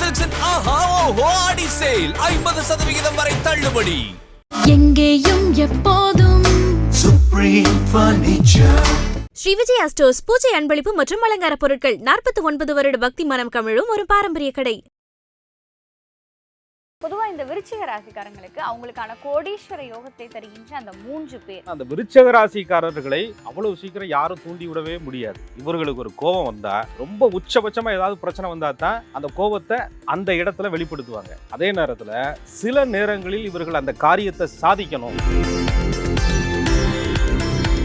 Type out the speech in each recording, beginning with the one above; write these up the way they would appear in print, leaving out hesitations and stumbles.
சில்க்ஸின் ஆஹா ஓஹோ ஆடி சேல் 50% வரை தள்ளுபடி. எங்கேயும் எப்போதும் Supreme Furniture. Sri Vijaya stores பூஜை அன்பளிப்பு மற்றும் அலங்கார பொருட்கள் 49 வருட பக்தி மனம் கமிழும் ஒரு பாரம்பரிய கடை. பொதுவா இந்த விருச்சிக ராசிக்காரங்களுக்கு அவங்களுக்கான கோடீஸ்வர யோகத்தை தருகின்ற அந்த 3 பேர், அந்த விருச்சிக ராசிக்காரர்களை அவ்வளவு சீக்கிரம் யாரும் தூண்டி விடவே முடியாது. இவர்களுக்கு ஒரு கோபம் வந்தா, ரொம்ப உச்சபட்சமா ஏதாவது பிரச்சனை வந்தா தான் அந்த கோபத்தை அந்த இடத்துல வெளிப்படுத்துவாங்க. அதே நேரத்துல சில நேரங்களில் இவர்கள் அந்த காரியத்தை சாதிக்கணும்.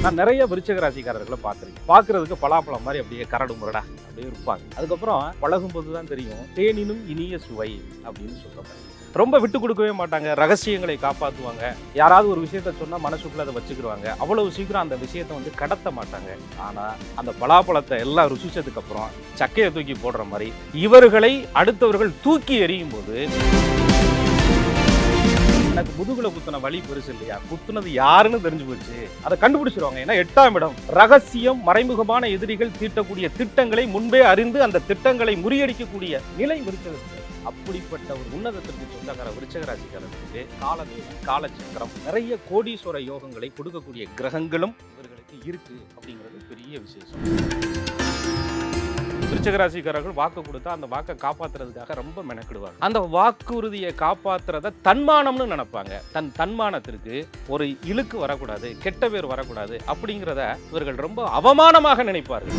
நான் நிறைய விருச்சிக ராசிக்காரர்களை பார்த்துருக்கேன். பார்க்கறதுக்கு பலாப்பழம் மாதிரி அப்படியே கரடு முரடா அப்படியே இருப்பாங்க. அதுக்கப்புறம் பழகும் போதுதான் தெரியும் தேனினும் இனிய சுவை அப்படின்னு சொல்றாங்க. ரொம்ப விட்டு கொடுக்கவே மாட்டாங்க, ரகசியங்களை காப்பாற்றுவாங்க. யாராவது ஒரு விஷயத்த சொன்னா மனசுக்குள்ள அதை வச்சுக்கிடுவாங்க. அவ்வளவு சீக்கிரம் அந்த விஷயத்த வந்து கடத்த மாட்டாங்க. ஆனா அந்த பலாப்பழத்தை எல்லாம் ருசிச்சதுக்கு அப்புறம் சக்கையை தூக்கி போடுற மாதிரி இவர்களை அடுத்தவர்கள் தூக்கி எறியும் போது எனக்கு முதுகுல குத்துன வலி பெருசு இல்லையா, குத்துனது யாருன்னு தெரிஞ்சு போச்சு, அதை கண்டுபிடிச்சிருவாங்க. ஏன்னா 8ஆம் இடம் ரகசியம், மறைமுகமான எதிரிகள் தீட்டக்கூடிய திட்டங்களை முன்பே அறிந்து அந்த திட்டங்களை முறியடிக்கக்கூடிய நிலை விருச்சகத்துக்கு. அப்படிப்பட்ட ஒரு உன்னதத்திற்கு சொந்தக்கார விருச்சிக ராசிக்காரர்களுக்கு காலதேவன் காலச்சக்கரம் நிறைய கோடீஸ்வர யோகங்களை கொடுக்கக்கூடிய கிரகங்களும் இவர்களுக்கு இருக்கு அப்படிங்கிறது பெரிய விசேஷம். விருச்சிக ராசிக்காரர்கள் வாக்கு கொடுத்தா அந்த வாக்கை காப்பாத்துறதுக்காக ரொம்ப மெனக்கிடுவாங்க. அந்த வாக்குறுதியை காப்பாத்துறத தன்மானம்னு நினைப்பாங்க. தன்மானத்திற்கு ஒரு இழுக்கு வரக்கூடாது, கெட்ட பேர் வரக்கூடாது அப்படிங்கிறத இவர்கள் ரொம்ப அவமானமாக நினைப்பார்கள்.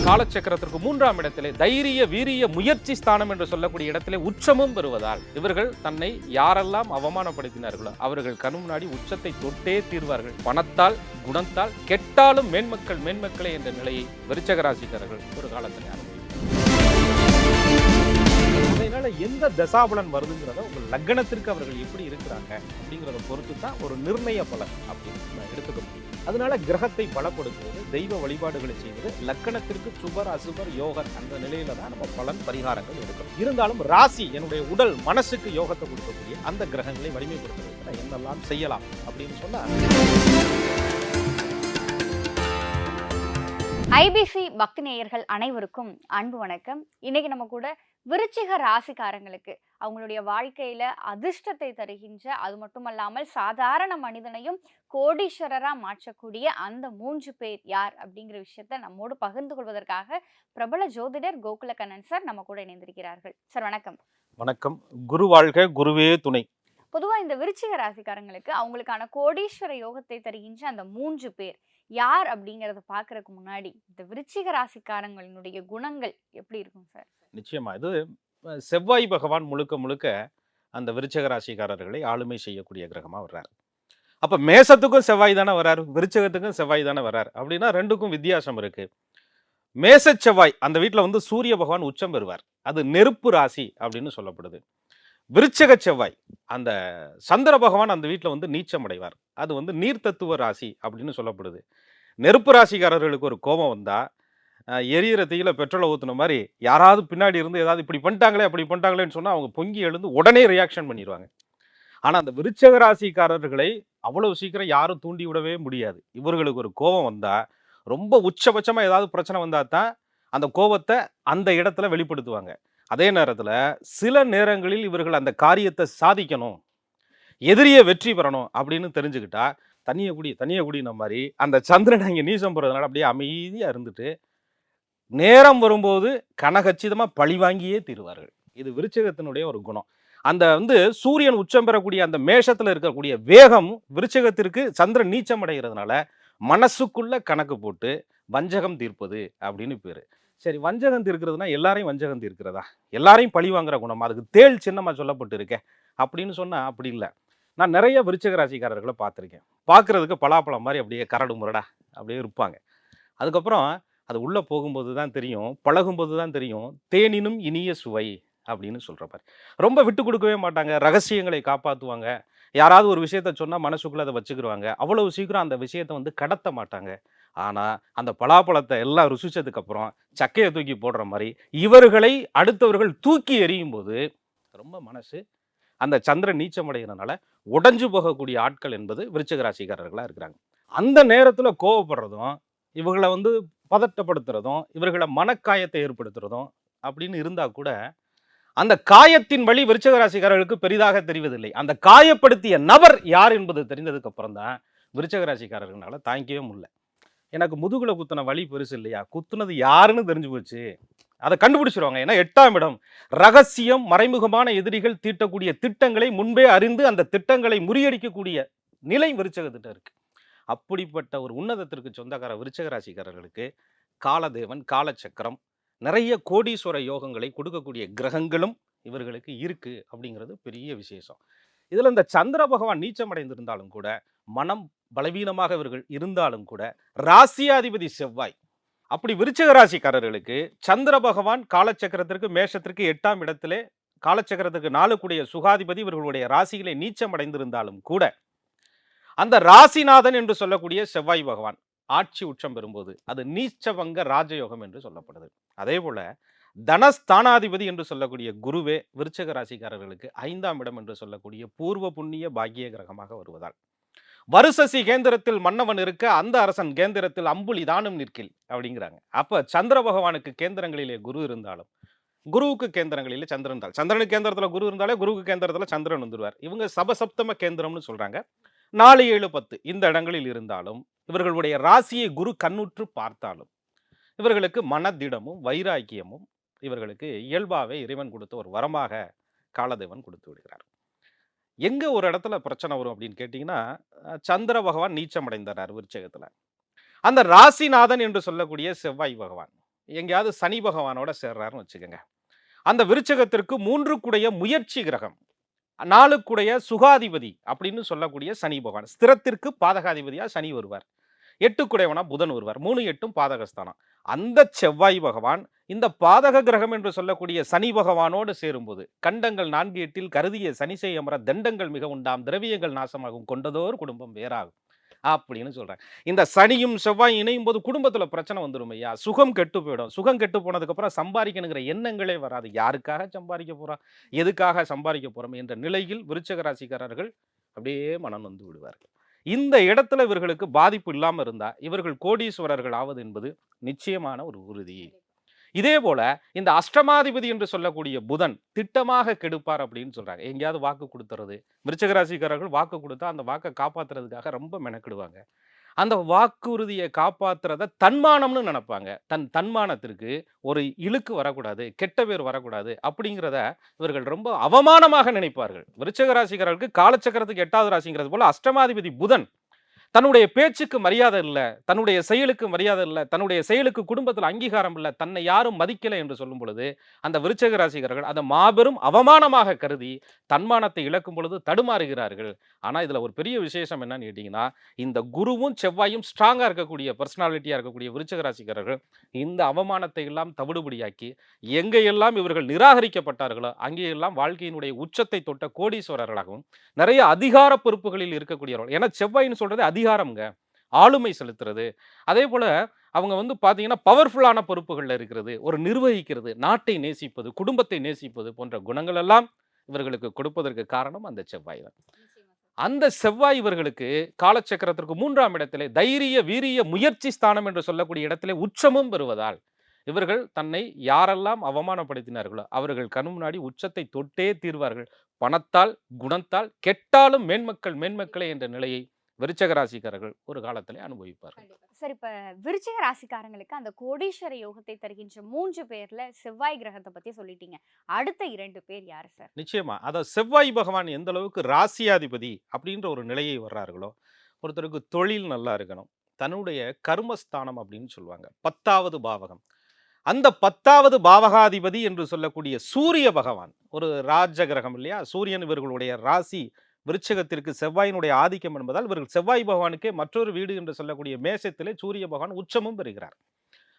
காலச்சக்கரத்திற்கு 3ஆம் இடத்திலே தைரிய வீரிய முயற்சி ஸ்தானம் என்று சொல்லக்கூடிய இடத்திலே உச்சமும் பெறுவதால் இவர்கள் தன்னை யாரெல்லாம் அவமானப்படுத்தினார்களோ அவர்கள் கண் முன்னாடி உச்சத்தை தொட்டே தீர்வார்கள். பணத்தால் குணத்தால் கெட்டாலும் மேன்மக்களே என்ற நிலையை விருச்சிக ராசிக்காரர்கள் ஒரு காலத்தில் அனுபவிப்பார்கள். அதனால எந்த தசாபலன் வருதுங்கிறத உங்கள் லக்னத்திற்கு அவர்கள் எப்படி இருக்கிறாங்க அப்படிங்கிறத பொறுத்து தான் ஒரு நிர்ணய பலன் அப்படின்னு எடுத்துக்க முடியும். அதனால கிரகத்தை பலப்படுத்துவது, தெய்வ வழிபாடுகளை செய்வது, லக்கணத்திற்கு சுபர் அசுபர் யோகர் அந்த நிலையில தான் நம்ம பலன் பரிகாரங்கள் எடுக்கணும். இருந்தாலும் ராசி என்னுடைய உடல் மனசுக்கு யோகத்தை கொடுக்கக்கூடிய அந்த கிரகங்களை வலிமைப்படுத்துவதற்கு என்னெல்லாம் செய்யலாம் அப்படின்னு சொன்னா, ஐபிசி பக்தி நேயர்கள் அனைவருக்கும் அன்பு வணக்கம். இன்னைக்கு நம்ம கூட விருச்சிக ராசிக்காரங்களுக்கு அவங்களுடைய வாழ்க்கையில அதிர்ஷ்டத்தை தருகின்ற, அது மட்டுமல்லாமல் சாதாரண மனிதனையும் கோடீஸ்வரரா மாற்றக்கூடிய அந்த 3 பேர் யார் அப்படிங்கிற விஷயத்த நம்மோடு பகிர்ந்து கொள்வதற்காக பிரபல ஜோதிடர் கோகுல கண்ணன் சார் நம்ம கூட இணைந்திருக்கிறார்கள். சார் வணக்கம். வணக்கம். குரு வாழ்க, குருவே துணை. பொதுவா இந்த விருச்சிக ராசிக்காரங்களுக்கு அவங்களுக்கான கோடீஸ்வர யோகத்தை தருகின்ற அந்த 3 பேர் யார் அப்படிங்கறத பாக்குறதுக்கு முன்னாடி இந்த விருச்சிக ராசிக்காரங்களினுடைய குணங்கள் எப்படி இருக்கும் சார்? நிச்சயமா இது செவ்வாய் பகவான் முழுக்க அந்த விருச்சிக ராசிக்காரர்களை ஆளுமை செய்யக்கூடிய கிரகமா வர்றாரு. அப்ப மேசத்துக்கும் செவ்வாய் தானே வர்றாரு, விருச்சிகத்துக்கும் செவ்வாய் தானே வர்றாரு. அப்படின்னா ரெண்டுக்கும் வித்தியாசம் இருக்கு. மேச செவ்வாய் அந்த வீட்டுல வந்து சூரிய பகவான் உச்சம் பெறுவார், அது நெருப்பு ராசி அப்படின்னு சொல்லப்படுது. விருச்சிக செவ்வாய் அந்த சந்திர பகவான் அந்த வீட்டில் வந்து நீச்சம் அடைவார், அது வந்து நீர் தத்துவ ராசி அப்படின்னு சொல்லப்படுது. நெருப்பு ராசிக்காரர்களுக்கு ஒரு கோபம் வந்தா எரியிற தீயில பெட்ரோலை ஊத்துன மாதிரி யாராவது பின்னாடி இருந்து ஏதாவது இப்படி பண்ணிட்டாங்களே அப்படி பண்ணிட்டாங்களேன்னு சொன்னா அவங்க பொங்கி எழுந்து உடனே ரியாக்ஷன் பண்ணிடுவாங்க. ஆனா அந்த விருச்சிக ராசிக்காரர்களை அவ்வளவு சீக்கிரம் யாரும் தூண்டி விடவே முடியாது. இவர்களுக்கு ஒரு கோபம் வந்தா, ரொம்ப உச்சபட்சமா ஏதாவது பிரச்சனை வந்தா தான் அந்த கோபத்தை அந்த இடத்துல வெளிப்படுத்துவாங்க. அதே நேரத்துல சில நேரங்களில் இவர்கள் அந்த காரியத்தை சாதிக்கணும், எதிரியை வெற்றி பெறணும் அப்படின்னு தெரிஞ்சுக்கிட்டா தனிய குடின மாதிரி அந்த சந்திரன் அங்கே நீசம் போறதுனால அப்படியே அமைதியா இருந்துட்டு நேரம் வரும்போது கனகச்சிதமா பழி வாங்கியே தீருவார்கள். இது விருச்சிகத்தினுடைய ஒரு குணம். அந்த வந்து சூரியன் உச்சம் பெறக்கூடிய அந்த மேஷத்துல இருக்கக்கூடிய வேகம் விருச்சிகத்திற்கு சந்திரன் நீச்சம் அடைகிறதுனால மனசுக்குள்ள கணக்கு போட்டு வஞ்சகம் தீர்ப்பது அப்படின்னு பேரு. சரி, வஞ்சகம் தீர்க்கிறதுனா எல்லாரையும் வஞ்சகம் தீர்க்கிறதா, எல்லாரையும் பழி வாங்குற குணம், அதுக்கு தேள் சின்னமா சொல்லப்பட்டு இருக்கேன் அப்படின்னு சொன்னா அப்படி இல்லை. நான் நிறைய விருச்சிக ராசிக்காரர்களை பார்த்துருக்கேன். பார்க்கறதுக்கு பலாப்பழம் மாதிரி அப்படியே கரடு முரடா அப்படியே இருப்பாங்க. அதுக்கப்புறம் அது உள்ள போகும்போது தான் தெரியும், பழகும்போது தான் தெரியும் தேனினும் இனிய சுவை அப்படின்னு சொல்றப்பாரு. ரொம்ப விட்டு கொடுக்கவே மாட்டாங்க, ரகசியங்களை காப்பாற்றுவாங்க. யாராவது ஒரு விஷயத்த சொன்னா மனசுக்குள்ள அதை வச்சுக்கிடுவாங்க. அவ்வளவு சீக்கிரம் அந்த விஷயத்தை வந்து கடத்த மாட்டாங்க. ஆனா அந்த பலாப்பழத்தை எல்லாம் ருசிச்சதுக்கு அப்புறம் சக்கையை தூக்கி போடுற மாதிரி இவர்களை அடுத்தவர்கள் தூக்கி எறியும் போது ரொம்ப மனசு அந்த சந்திரன் நீச்சம் அடைகிறதுனால உடைஞ்சு போகக்கூடிய ஆட்கள் என்பது விருச்சிக ராசிக்காரர்களா இருக்கிறாங்க. அந்த நேரத்துல கோவப்படுறதும், இவர்களை வந்து பதட்டப்படுத்துறதும், இவர்களை மனக்காயத்தை ஏற்படுத்துறதும் அப்படின்னு இருந்தா கூட அந்த காயத்தின் வழி விருச்சிக ராசிக்காரர்களுக்கு பெரிதாக தெரிவதில்லை. அந்த காயப்படுத்திய நபர் யார் என்பது தெரிந்ததுக்கு அப்புறம் தான் விருச்சிக ராசிக்காரர்களால தாங்கிக்கவே முடியல. எனக்கு முதுகுல குத்துன வலி பெருசு இல்லையா, குத்துனது யாருன்னு தெரிஞ்சு போச்சு, அதை கண்டுபிடிச்சிருவாங்க. ஏன்னா 8ஆம் இடம் ரகசியம், மறைமுகமான எதிரிகள் தீட்டக்கூடிய திட்டங்களை முன்பே அறிந்து அந்த திட்டங்களை முறியடிக்கக்கூடிய நிலை விருச்சகத்திட்ட இருக்கு. அப்படிப்பட்ட ஒரு உன்னதத்திற்கு சொந்தக்கார விருச்சிக ராசிக்காரர்களுக்கு காலதேவன், காலச்சக்கரம், நிறைய கோடீஸ்வர யோகங்களை கொடுக்கக்கூடிய கிரகங்களும் இவர்களுக்கு இருக்கு அப்படிங்கிறது பெரிய விசேஷம். இதுல இந்த சந்திர பகவான் நீச்சமடைந்திருந்தாலும் கூட, மனம் பலவீனமாக இவர்கள் இருந்தாலும் கூட, ராசியாதிபதி செவ்வாய், அப்படி விருச்சிக ராசிக்காரர்களுக்கு சந்திர பகவான் காலச்சக்கரத்திற்கு மேஷத்திற்கு 8ஆம் இடத்திலே காலச்சக்கரத்திற்கு 4 கூடிய சுகாதிபதி இவர்களுடைய ராசிகளை நீச்சமடைந்திருந்தாலும் கூட, அந்த ராசிநாதன் என்று சொல்லக்கூடிய செவ்வாய் பகவான் ஆட்சி உச்சம் பெறும்போது அது நீச்சபங்க ராஜயோகம் என்று சொல்லப்படுது. அதே போல தனஸ்தானாதிபதி என்று சொல்லக்கூடிய குருவே விருச்சிக ராசிக்காரர்களுக்கு 5ஆம் இடம் என்று சொல்லக்கூடிய பூர்வ புண்ணிய பாக்கிய கிரகமாக வருவதால் வருசசி கேந்திரத்தில் மன்னவன் இருக்க அந்த அரசன் கேந்திரத்தில் அம்புலி தானும் நிற்கில் அப்படிங்கிறாங்க. அப்ப சந்திர பகவானுக்கு கேந்திரங்களிலே குரு இருந்தாலும், குருவுக்கு கேந்திரங்களிலே சந்திரன் இருந்தால், சந்திரனுக்கு கேந்திரத்துல குரு இருந்தாலே குருவுக்கு கேந்திரத்துல சந்திரன் வந்துடுவார். இவங்க சபசப்தம கேந்திரம்னு சொல்றாங்க. 4, 7, 10 இந்த இடங்களில் இருந்தாலும், இவர்களுடைய ராசியை குரு கண்ணுற்று பார்த்தாலும், இவர்களுக்கு மனதிடமும் வைராக்கியமும் இவர்களுக்கு இயல்பாவே இறைவன் கொடுத்த ஒரு வரமாக காலதேவன் கொடுத்து விடுகிறார். எங்க ஒரு இடத்துல பிரச்சனை வரும் அப்படின்னு கேட்டீங்கன்னா, சந்திர பகவான் நீச்சம் அடைந்தார் விருச்சகத்துல. அந்த ராசிநாதன் என்று சொல்லக்கூடிய செவ்வாய் பகவான் எங்கேயாவது சனி பகவானோட சேர்றாருன்னு வச்சுக்கோங்க. அந்த விருச்சகத்திற்கு 3 கூடைய முயற்சி கிரகம், 4 கூடைய சுகாதிபதி அப்படின்னு சொல்லக்கூடிய சனி பகவான், ஸ்திரத்திற்கு பாதகாதிபதியா சனி வருவார். 8 கூடையவனா புதன் வருவார். 3, 8 பாதகஸ்தானம். அந்த செவ்வாய் பகவான் இந்த பாதக கிரகம் என்று சொல்லக்கூடிய சனி பகவானோடு சேரும்போது, கண்டங்கள் 4, 8 கருதிய சனி செய்யமர தண்டங்கள் மிக உண்டாம், திரவியங்கள் நாசமாகும், கொண்டதோர் குடும்பம் வேறாகும் அப்படின்னு சொல்றேன். இந்த சனியும் செவ்வாய் இணையும் போது குடும்பத்துல பிரச்சனை வந்துடும் ஐயா. சுகம் கெட்டு போயிடும். சுகம் கெட்டு போனதுக்கு அப்புறம் சம்பாதிக்கணுங்கிற எண்ணங்களே வராது. யாருக்காக சம்பாதிக்க போறோம், எதுக்காக சம்பாதிக்க போறோம் என்ற நிலையில் விருச்சிக ராசிக்காரர்கள் அப்படியே மனம் வந்து விடுவார்கள். இந்த இடத்துல இவர்களுக்கு பாதிப்பு இல்லாம இருந்தா இவர்கள் கோடீஸ்வரர்கள் ஆவது என்பது நிச்சயமான ஒரு உறுதி. இதே போல இந்த அஷ்டமாதிபதி என்று சொல்லக்கூடிய புதன் திட்டமாக கெடுப்பார் அப்படின்னு சொல்றாங்க. எங்கேயாவது வாக்கு கொடுத்துறது, விருச்சிக ராசிக்காரர்கள் வாக்கு கொடுத்தா அந்த வாக்கை காப்பாத்துறதுக்காக ரொம்ப மெனக்கிடுவாங்க. அந்த வாக்குறுதியை காப்பாத்துறத தன்மானம்னு நினைப்பாங்க. தன்மானத்திற்கு ஒரு இழுக்கு வரக்கூடாது, கெட்ட பேர் வரக்கூடாது அப்படிங்கிறத இவர்கள் ரொம்ப அவமானமாக நினைப்பார்கள். விருச்சிக ராசிக்காரர்களுக்கு காலச்சக்கரத்துக்கு 8வது ராசிங்கிறது போல அஷ்டமாதிபதி புதன் தன்னுடைய பேச்சுக்கு மரியாதை இல்லை, தன்னுடைய செயலுக்கு மரியாதை இல்லை, தன்னுடைய செயலுக்கு குடும்பத்தில் அங்கீகாரம் இல்லை, தன்னை யாரும் மதிக்கலை என்று சொல்லும் பொழுது அந்த விருச்சிக ராசிக்காரர்கள் அதை மாபெரும் அவமானமாக கருதி தன்மானத்தை இழக்கும் பொழுது தடுமாறுகிறார்கள். ஆனால் இதில் ஒரு பெரிய விசேஷம் என்னன்னு கேட்டிங்கன்னா, இந்த குருவும் செவ்வாயும் ஸ்ட்ராங்காக இருக்கக்கூடிய பர்சனாலிட்டியாக இருக்கக்கூடிய விருச்சிக ராசிக்காரர்கள் இந்த அவமானத்தை எல்லாம் தவிடுபடியாக்கி எங்கெல்லாம் இவர்கள் நிராகரிக்கப்பட்டார்களோ அங்கேயெல்லாம் வாழ்க்கையினுடைய உச்சத்தை தொட்ட கோடீஸ்வரர்களாகவும் நிறைய அதிகார பொறுப்புகளில் இருக்கக்கூடியவர்கள். ஏன்னா செவ்வாயின்னு சொல்றது அதிகாரம்ங்க, ஆளுமை செலுத்துறது. அதே போல அவங்க பாத்தீங்கன்னா பவர்ஃபுல்லான பொறுப்புகள்ல இருக்கிறது, ஒரு நிர்வகிக்கிறது, நாட்டை நேசிப்பது, குடும்பத்தை நேசிப்பது போன்ற குணங்கள் எல்லாம் இவர்களுக்கு கொடுப்பதற்கு காரணம் அந்த செவ்வாய் தான். அந்த செவ்வாய் இவர்களுக்கு காலச்சக்கரத்திற்கு 3ஆம் இடத்திலே தைரிய வீரிய முயற்சி ஸ்தானம் என்று சொல்லக்கூடிய இடத்திலே உச்சமும் பெறுவதால் இவர்கள் தன்னை யாரெல்லாம் அவமானப்படுத்தினார்களோ அவர்கள் கண் முன்னாடி உச்சத்தை தொட்டே தீர்வார்கள். பணத்தால், குணத்தால், கெட்டாலும் மேன்மக்களே என்ற நிலையை விருச்சிக ராசிக்காரர்கள் ஒரு காலத்திலே அனுபவிப்பார்கள். சார், இப்ப விருச்சிக ராசிக்காரங்களுக்கு அந்த கோடீஸ்வர யோகத்தை தருகின்ற 3 பேர்ல செவ்வாய் கிரகத்தை பத்தி சொல்லிட்டீங்க. அடுத்த 2 பேர் யாரு சார்? நிச்சயமா அத செவ்வாய் பகவான் எந்த அளவுக்கு ராசியாதிபதி அப்படின்ற ஒரு நிலையை வர்றார்களோ, ஒருத்தருக்கு தொழில் நல்லா இருக்கணும், தன்னுடைய கர்மஸ்தானம் அப்படின்னு சொல்லுவாங்க 10வது பாவகம், அந்த 10வது பாவகாதிபதி என்று சொல்லக்கூடிய சூரிய பகவான் ஒரு ராஜ கிரகம் இல்லையா. சூரியன் இவர்களுடைய ராசி விருச்சிகத்திற்கு செவ்வாயினுடைய ஆதிக்கம் என்பதால் இவர்கள் செவ்வாய் பகவானுக்கே மற்றொரு வீடு என்று சொல்லக்கூடிய மேசத்திலே சூரிய பகவான் உச்சமும் பெறுகிறார்.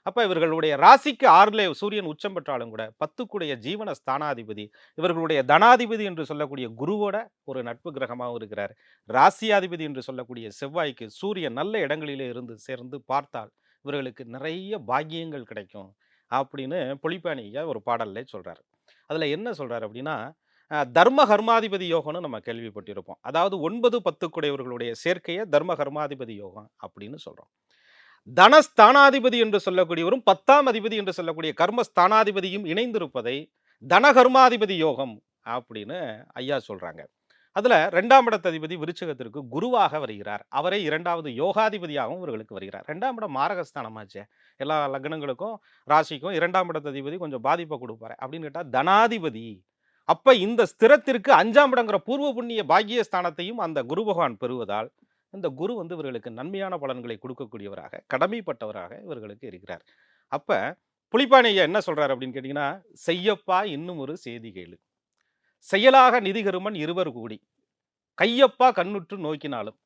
அப்ப இவர்களுடைய ராசிக்கு 6லே சூரியன் உச்சம் பெற்றாலும் கூட 10 கூடிய ஜீவன ஸ்தானாதிபதி இவர்களுடைய தனாதிபதி என்று சொல்லக்கூடிய குருவோட ஒரு நட்பு கிரகமாகவும் இருக்கிறார். ராசியாதிபதி என்று சொல்லக்கூடிய செவ்வாய்க்கு சூரியன் நல்ல இடங்களிலே இருந்து சேர்ந்து பார்த்தால் இவர்களுக்கு நிறைய பாக்கியங்கள் கிடைக்கும் அப்படின்னு பொலிப்பானியா ஒரு பாடல்ல சொல்றாரு. அதுல என்ன சொல்றாரு அப்படின்னா, தர்ம கர்மாதிபதி யோகம்னு நம்ம கேள்விப்பட்டிருப்போம். அதாவது 9, 10 கூடையவர்களுடைய சேர்க்கையை தர்ம கர்மாதிபதி யோகம் அப்படின்னு சொல்றோம். தனஸ்தானாதிபதி என்று சொல்லக்கூடியவரும் 10ஆம் அதிபதி என்று சொல்லக்கூடிய கர்மஸ்தானாதிபதியும் இணைந்திருப்பதை தனகர்மாதிபதி யோகம் அப்படின்னு ஐயா சொல்றாங்க. அதுல 2ஆம் இடத்ததிபதி விருச்சிகத்திற்கு குருவாக வருகிறார். அவரை 2வது யோகாதிபதியாகவும் இவர்களுக்கு வருகிறார். 2ஆம் இடம் மாரகஸ்தானமாச்சே. எல்லா லக்னங்களுக்கும் ராசிக்கும் 2ஆம் இடத்ததிபதி கொஞ்சம் பாதிப்பை கொடுப்பாரு அப்படின்னு கேட்டா தனாதிபதி. அப்ப இந்த ஸ்திரத்திற்கு 5ஆம் இடங்கிற பூர்வ புண்ணிய பாக்கிய ஸ்தானத்தையும் அந்த குரு பகவான் பெறுவதால் இந்த குரு வந்து இவர்களுக்கு நன்மையான பலன்களை கொடுக்கக்கூடியவராக கடமைப்பட்டவராக இவர்களுக்கு இருக்கிறார். அப்ப புலிப்பாணி ஐயா என்ன சொல்றாரு அப்படின்னு கேட்டீங்கன்னா, செய்யப்பா இன்னும் ஒரு செய்தி கேளு, செயலாக நிதிகருமன் இருவர் கூடி கையப்பா கண்ணுற்று நோக்கினாலும்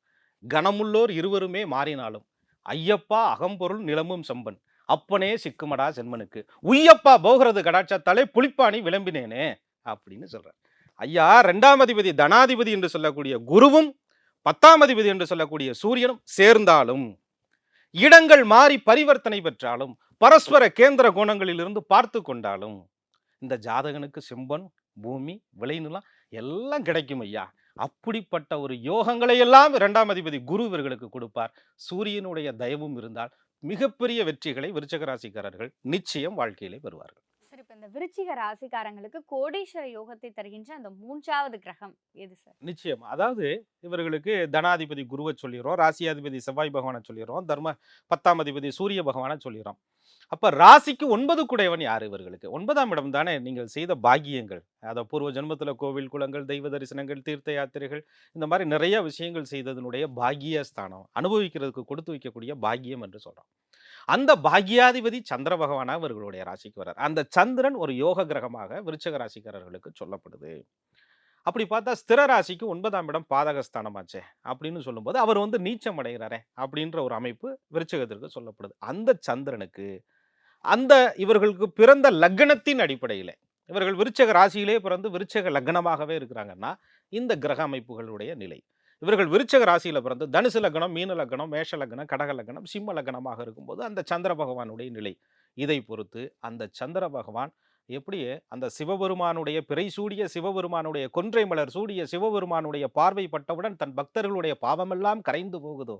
கனமுள்ளோர் இருவருமே மாறினாலும் ஐயப்பா அகம்பொருள் நிலமும் செம்பன் அப்பனே சிக்குமடா சென்மனுக்கு உய்யப்பா போகிறது கடாட்சத்தாலே புலிப்பாணி விளம்பினேனே அப்படின்னு சொல்றார். ஐயா 2ஆம் அதிபதி தனாதிபதி என்று சொல்லக்கூடிய குருவும் 10ஆம் அதிபதி என்று சொல்லக்கூடிய சூரியனும் சேர்ந்தாலும் இடங்கள் மாறி பரிவர்த்தனை பெற்றாலும் பரஸ்பர கேந்திர கோணங்களிலிருந்து பார்த்து கொண்டாலும் இந்த ஜாதகனுக்கு செம்பன் பூமி விளைநிலம் எல்லாம் கிடைக்கும் ஐயா. அப்படிப்பட்ட ஒரு யோகங்களை எல்லாம் 2ஆம் அதிபதி குரு இவர்களுக்கு கொடுப்பார். சூரியனுடைய தயவும் இருந்தால் மிகப்பெரிய வெற்றிகளை விருச்சிக ராசிக்காரர்கள் நிச்சயம் வாழ்க்கையிலே பெறுவார்கள். சார், இப்ப இந்த விருச்சிக ராசிக்காரங்களுக்கு கோடீஸ்வர யோகத்தை தருகின்ற அந்த 3வது கிரகம் எது சார்? நிச்சயம். அதாவது இவர்களுக்கு தனாதிபதி குருவை சொல்லிடுறோம், ராசியாதிபதி செவ்வாய் பகவானை சொல்லிடுறோம், 10ஆம் அதிபதி சூரிய பகவானை சொல்லிடுறோம். அப்ப ராசிக்கு 9 குடையவன் யாரு இவர்களுக்கு? 9ஆம் இடம் தானே நீங்கள் செய்த பாக்கியங்கள். அதை பூர்வ ஜென்மத்துல கோவில் குளங்கள் தெய்வ தரிசனங்கள் தீர்த்த யாத்திரைகள் இந்த மாதிரி நிறைய விஷயங்கள் செய்ததனுடைய பாக்கிய ஸ்தானம், அனுபவிக்கிறதுக்கு கொடுத்து வைக்கக்கூடிய பாக்கியம் என்று சொல்றோம். அந்த பாக்கியாதிபதி சந்திர பகவானா இவர்களுடைய ராசிக்கு வர்றார். அந்த சந்திரன் ஒரு யோக கிரகமாக விருச்சிக ராசிக்காரர்களுக்கு சொல்லப்படுது. அப்படி பார்த்தா ஸ்திர ராசிக்கு 9ஆம் இடம் பாதகஸ்தானமாச்சே அப்படின்னு சொல்லும்போது அவர் வந்து நீச்சம் அடைகிறாரே அப்படின்ற ஒரு அமைப்பு விருச்சிகத்திற்கு சொல்லப்படுது. அந்த சந்திரனுக்கு அந்த இவர்களுக்கு பிறந்த லக்னத்தின் அடிப்படையில் இவர்கள் விருச்சக ராசியிலே பிறந்து விருச்சக லக்னமாகவே இருக்கிறாங்கன்னா இந்த கிரக அமைப்புகளுடைய நிலை. இவர்கள் விருச்சக ராசியில பிறந்து தனுசு லக்னம், மீன லக்னம், மேஷ லக்னம், கடக லக்னம், சிம்ம லக்னமாக இருக்கும்போது அந்த சந்திர பகவானுடைய நிலை. இதை பொறுத்து அந்த சந்திர பகவான் எப்படி அந்த சிவபெருமானுடைய பிறை சூடிய சிவபெருமானுடைய கொன்றை மலர் சூடிய சிவபெருமானுடைய பார்வை பட்டவுடன் தன் பக்தர்களுடைய பாவமெல்லாம் கரைந்து போகுதோ,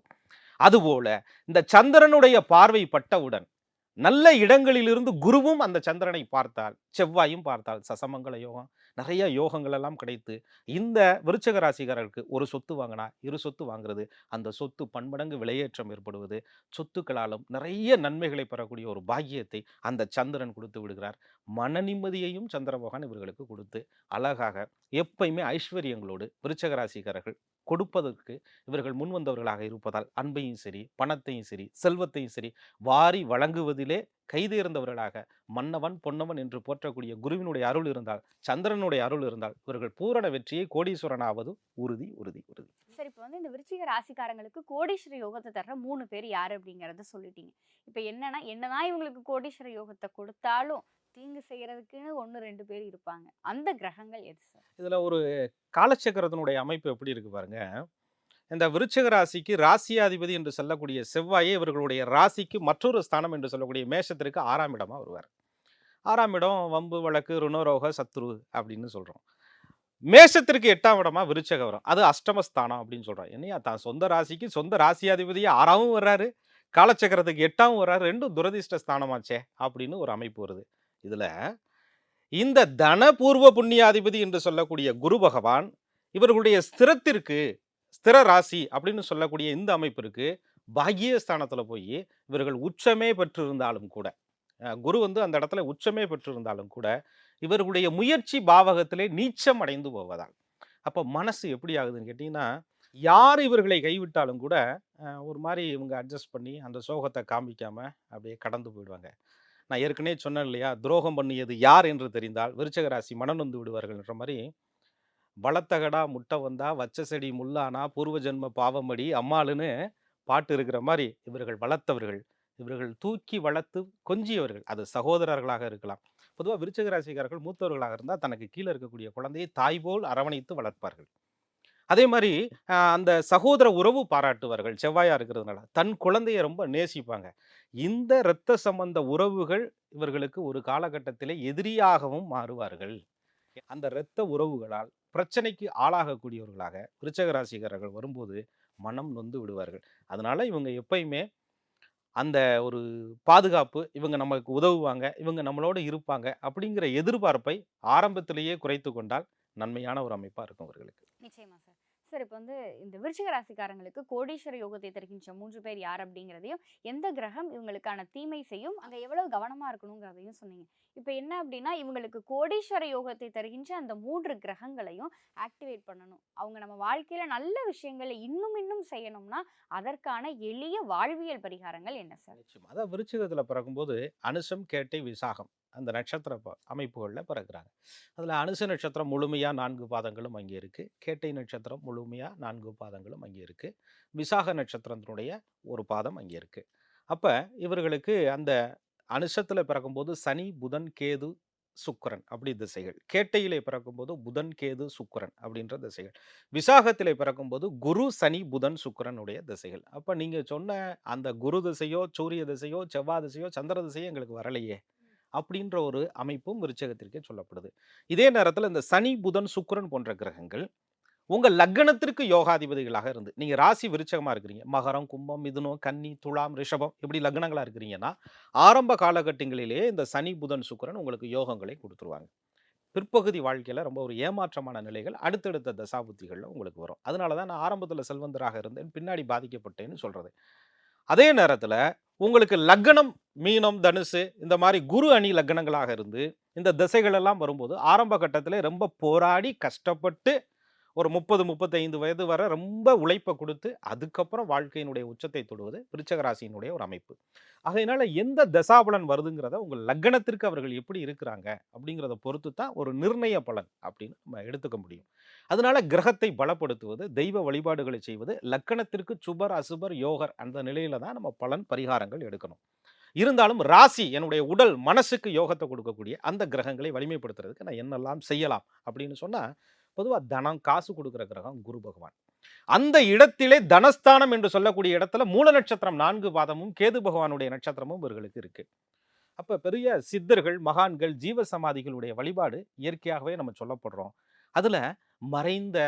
அதுபோல இந்த சந்திரனுடைய பார்வை பட்டவுடன் நல்ல இடங்களிலிருந்து குருவும் அந்த சந்திரனை பார்த்தால், செவ்வாயும் பார்த்தால் சசமங்கல யோகம், நிறைய யோகங்கள் எல்லாம் கிடைத்து இந்த விருச்சிக ராசிக்காரர்களுக்கு ஒரு சொத்து வாங்கினா 2 சொத்து வாங்குறது, அந்த சொத்து பன்மடங்கு விலையேற்றம் ஏற்படுவது, சொத்துக்களாலும் நிறைய நன்மைகளை பெறக்கூடிய ஒரு பாக்கியத்தை அந்த சந்திரன் கொடுத்து விடுகிறார். மன நிம்மதியையும் சந்திர பகவான் இவர்களுக்கு கொடுத்து அழகாக எப்பயுமே ஐஸ்வர்யங்களோடு விருச்சிக ராசிக்காரர்கள் கொடுப்பதற்கு இவர்கள் முன் வந்தவர்களாக இருப்பதால் அன்பையும் சரி, பணத்தையும் சரி, செல்வத்தையும் சரி வாரி வழங்குவதிலே கைதேர்ந்தவர்களாக மன்னவன் பொன்னவன் என்று போற்றக்கூடிய குருவினுடைய அருள் இருந்தால், சந்திரனுடைய அருள் இருந்தால் இவர்கள் பூரண வெற்றியை கோடீஸ்வரனாவது உறுதி உறுதி உறுதி. சரி, இப்போ வந்து இந்த விருச்சிக ராசிக்காரங்களுக்கு கோடீஸ்வர யோகத்தை தர்ற 3 பேர் யாரு அப்படிங்கறத சொல்லிட்டீங்க. இப்போ என்னதான் இவங்களுக்கு கோடீஸ்வர யோகத்தை கொடுத்தாலும் தீங்கு செய்யறதுக்குன்னு 1-2 பேர் இருப்பாங்க. அந்த கிரகங்கள் எது சார்? இதுல ஒரு காலச்சக்கரத்தினுடைய அமைப்பு எப்படி இருக்கு பாருங்க. இந்த விருச்சிக ராசிக்கு ராசியாதிபதி என்று சொல்லக்கூடிய செவ்வாயே இவர்களுடைய ராசிக்கு மற்றொரு ஸ்தானம் என்று சொல்லக்கூடிய மேஷத்திற்கு 6ஆம் இடமா வருவார். 6ஆம் இடம் வம்பு வழக்கு ருணரோக சத்ரு அப்படின்னு சொல்றோம். மேஷத்திற்கு 8ஆம் இடமா விருச்சக வரும். அது அஷ்டமஸ்தானம் அப்படின்னு சொல்றோம். என்னையா தான் சொந்த ராசிக்கு சொந்த ராசியாதிபதியே 6ஆவும் வர்றாரு, காலச்சக்கரத்துக்கு 8ஆவும் வர்றாரு, 2 துரதிஷ்ட ஸ்தானமாச்சே அப்படின்னு ஒரு அமைப்பு வருது. இதுல இந்த தன பூர்வ புண்ணியாதிபதி என்று சொல்லக்கூடிய குரு பகவான் இவர்களுடைய ஸ்திரத்திற்கு ஸ்திர ராசி அப்படின்னு சொல்லக்கூடிய இந்த அமைப்பிற்கு பாக்கியஸ்தானத்துல போய் இவர்கள் உச்சமே பெற்றிருந்தாலும் கூட, குரு வந்து அந்த இடத்துல உச்சமே பெற்றிருந்தாலும் கூட இவர்களுடைய முயற்சி பாவகத்திலே நீச்சம் அடைந்து போவதால் அப்ப மனசு எப்படி ஆகுதுன்னு கேட்டீங்கன்னா, யார் இவர்களை கைவிட்டாலும் கூட ஒரு மாதிரி இவங்க அட்ஜஸ்ட் பண்ணி அந்த சோகத்தை காமிக்காம அப்படியே கடந்து போயிடுவாங்க. நான் ஏற்கனவே சொன்னேன் இல்லையா, துரோகம் பண்ணியது யார் என்று தெரிந்தால் விருச்சிக ராசி மனநொந்து விடுவார்கள்ன்ற மாதிரி, வளத்தகடா முட்டை வந்தா வச்ச செடி முள்ளானா பூர்வ ஜென்ம பாவமடி அம்மாளுன்னு பாட்டு இருக்கிற மாதிரி இவர்கள் வளர்த்தவர்கள், இவர்கள் தூக்கி வளர்த்து கொஞ்சியவர்கள், அது சகோதரர்களாக இருக்கலாம். பொதுவாக விருச்சிக ராசிக்காரர்கள் மூத்தவர்களாக இருந்தால் தனக்கு கீழே இருக்கக்கூடிய குழந்தையை தாய் போல் அரவணைத்து வளர்ப்பார்கள். அதே மாதிரி அந்த சகோதர உறவு பாராட்டுவார்கள். செவ்வாயா இருக்கிறதுனால தன் குழந்தையை ரொம்ப நேசிப்பாங்க. இந்த இரத்த சம்பந்த உறவுகள் இவர்களுக்கு ஒரு காலகட்டத்திலே எதிரியாகவும் மாறுவார்கள். அந்த இரத்த உறவுகளால் பிரச்சனைக்கு ஆளாகக்கூடியவர்களாக விருச்சிக ராசிக்காரர்கள் வரும்போது மனம் நொந்து விடுவார்கள். அதனால இவங்க எப்பயுமே அந்த ஒரு பாதுகாப்பு, இவங்க நமக்கு உதவுவாங்க, இவங்க நம்மளோட இருப்பாங்க அப்படிங்கிற எதிர்பார்ப்பை ஆரம்பத்திலேயே குறைத்து கொண்டால் நன்மையான ஒரு அமைப்பா இருக்கும் அவர்களுக்கு. நிச்சயமா சார். சார் இப்போ வந்து இந்த விருச்சிக ராசிக்காரங்களுக்கு கோடீஸ்வர யோகத்தை தருகின்ற 3 பேர் யார் அப்படிங்கிறதையும், எந்த கிரகம் இவங்களுக்கான தீமை செய்யும், அங்க எவ்வளவு கவனமா இருக்கணுங்கிறதையும் சொன்னீங்க. இப்போ என்ன அப்படின்னா, இவங்களுக்கு கோடீஸ்வர யோகத்தை தருகின்ற அந்த 3 கிரகங்களையும் ஆக்டிவேட் பண்ணணும். அவங்க நம்ம வாழ்க்கையில நல்ல விஷயங்களை இன்னும் இன்னும் செய்யணும்னா, அதற்கான எளிய வாழ்வியல் பரிகாரங்கள் என்ன சார்? நிச்சயமா. அதான் விருச்சிகத்துல பிறக்கும்போது அனுசம், கேட்டை, விசாகம் அந்த நட்சத்திர அமைப்புகள்ல பிறக்குறாங்க. அதுல அனுச நட்சத்திரம் முழுமையா 4 பாதங்களும் அங்கே இருக்கு. கேட்டை நட்சத்திரம் முழுமையா 4 பாதங்களும் அங்கே இருக்கு. விசாக நட்சத்திரத்தினுடைய ஒரு பாதம் அங்கே இருக்கு. அப்ப இவர்களுக்கு அந்த அனுஷத்துல பிறக்கும்போது சனி, புதன், கேது, சுக்கிரன் அப்படி திசைகள். கேட்டையிலே பிறக்கும்போது புதன், கேது, சுக்கிரன் அப்படின்ற திசைகள். விசாகத்திலே பிறக்கும்போது குரு, சனி, புதன், சுக்கிரனுடைய திசைகள். அப்ப நீங்க சொன்ன அந்த குரு திசையோ, சூரிய திசையோ, செவ்வாய் திசையோ, சந்திர திசையோ எங்களுக்கு வரலையே அப்படின்ற ஒரு அமைப்பும் விருச்சகத்திற்கே சொல்லப்படுது. இதே நேரத்துல இந்த சனி, புதன், சுக்கிரன் போன்ற கிரகங்கள் உங்க லக்னத்திற்கு யோகாதிபதிகளாக இருந்து நீங்க ராசி விருச்சகமா இருக்கிறீங்க, மகரம், கும்பம், மிதுனம், கன்னி, துலாம், ரிஷபம் இப்படி லக்னங்களா இருக்கிறீங்கன்னா ஆரம்ப காலகட்டங்களிலே இந்த சனி, புதன், சுக்கிரன் உங்களுக்கு யோகங்களை கொடுத்துருவாங்க. பிற்பகுதி வாழ்க்கையில ரொம்ப ஒரு ஏமாற்றமான நிலைகள் அடுத்தடுத்த தசாபுத்திகள்ல உங்களுக்கு வரும். அதனால தான் நான் ஆரம்பத்துல செல்வந்தராக இருந்தேன், பின்னாடி பாதிக்கப்பட்டேன்னு சொல்றது. அதே நேரத்துல உங்களுக்கு லக்னம் மீனம், தனுசு இந்த மாதிரி குரு அணி லக்னங்களாக இருந்து இந்த திசைகள் எல்லாம் வரும்போது ஆரம்ப கட்டத்திலே ரொம்ப போராடி கஷ்டப்பட்டு ஒரு 30, 35 வயது வரை ரொம்ப உழைப்பை கொடுத்து அதுக்கப்புறம் வாழ்க்கையினுடைய உச்சத்தை தொடுவது விருச்சக ராசியினுடைய ஒரு அமைப்பு. ஆகையினால எந்த தசாபலன் வருதுங்கிறத உங்கள் லக்னத்திற்கு அவர்கள் எப்படி இருக்கிறாங்க அப்படிங்கிறத பொறுத்து தான் ஒரு நிர்ணய பலன் அப்படின்னு நம்ம எடுத்துக்க முடியும். அதனால கிரகத்தை பலப்படுத்துவது, தெய்வ வழிபாடுகளை செய்வது, லக்கணத்திற்கு சுபர், அசுபர், யோகர் அந்த நிலையில தான் நம்ம பலன் பரிகாரங்கள் எடுக்கணும். இருந்தாலும் ராசி என்னுடைய உடல் மனசுக்கு யோகத்தை கொடுக்கக்கூடிய அந்த கிரகங்களை வலிமைப்படுத்துறதுக்கு நான் என்னெல்லாம் செய்யலாம் அப்படின்னு சொன்னா, பொதுவா தனம், காசு கொடுக்கிற கிரகம் குரு பகவான். அந்த இடத்திலே தனஸ்தானம் என்று சொல்லக்கூடிய இடத்துல மூல நட்சத்திரம் 4 பாதமும் கேது பகவானுடைய நட்சத்திரமும் இவர்களுக்கு இருக்கு. அப்ப பெரிய சித்தர்கள், மகான்கள், ஜீவ சமாதிகளுடைய வழிபாடு இயற்கையாகவே நம்ம சொல்லப்படுறோம். அதுல மறைந்த